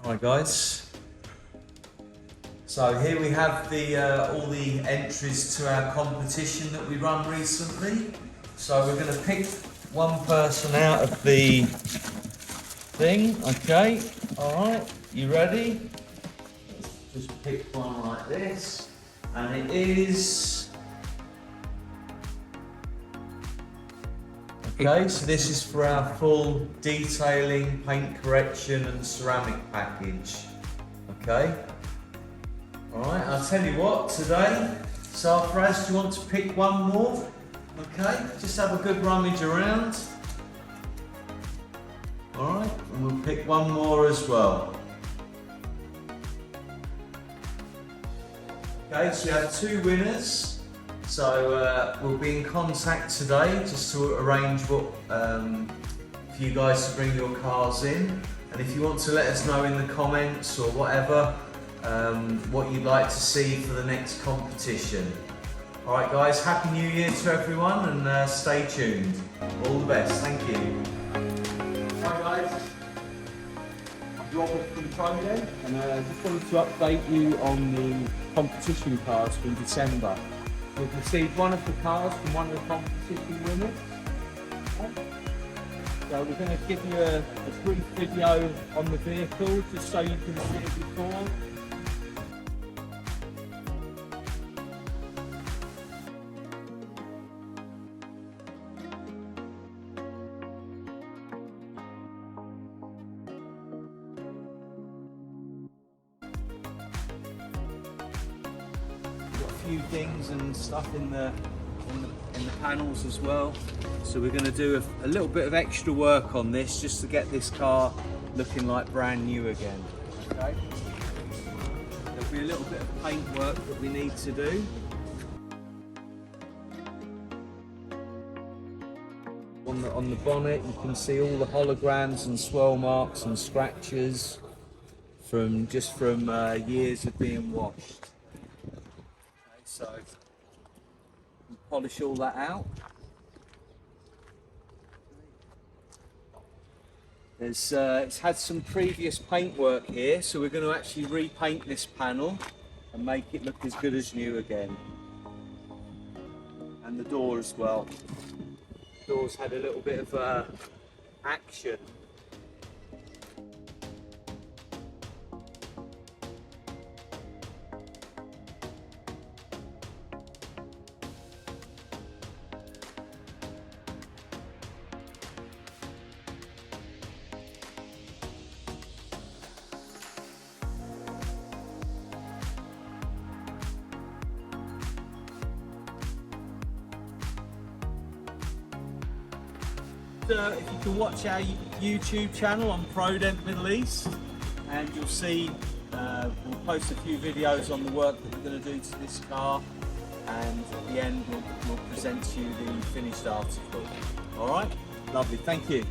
Hi guys. So here we have the all the entries to our competition that we run recently. So we're going to pick one person out of the thing. Okay. All right. You ready? Let's just pick one like this, and it is. Okay, so this is for our full detailing, paint correction and ceramic package. Okay. Alright, I'll tell you what, today, Sarfraz, do you want to pick one more? Okay, just have a good rummage around. Alright, and we'll pick one more as well. Okay, so we have two winners. So we'll be in contact today just to arrange what for you guys to bring your cars in, and if you want to let us know in the comments or whatever what you'd like to see for the next competition. Alright guys, Happy New Year to everyone, and stay tuned. All the best, thank you. Hi guys, I'm Robert from Prodent, and I just wanted to update you on the competition cars from December. We've received one of the cars from one of the competition winners. So we're going to give you a brief video on the vehicle just so you can see it before. Few things and stuff in the panels as well, so we're going to do a little bit of extra work on this just to get this car looking like brand new again. Okay, there'll be a little bit of paint work that we need to do. On the bonnet you can see all the holograms and swirl marks and scratches from years of being washed. So we'll polish all that out. It's had some previous paint work here, so we're going to actually repaint this panel and make it look as good as new again. And the door as well. The door's had a little bit of action. If you can watch our YouTube channel on Prodent Middle East, and you'll see we'll post a few videos on the work that we're going to do to this car, and at the end we'll present to you the finished article. Alright, lovely, thank you.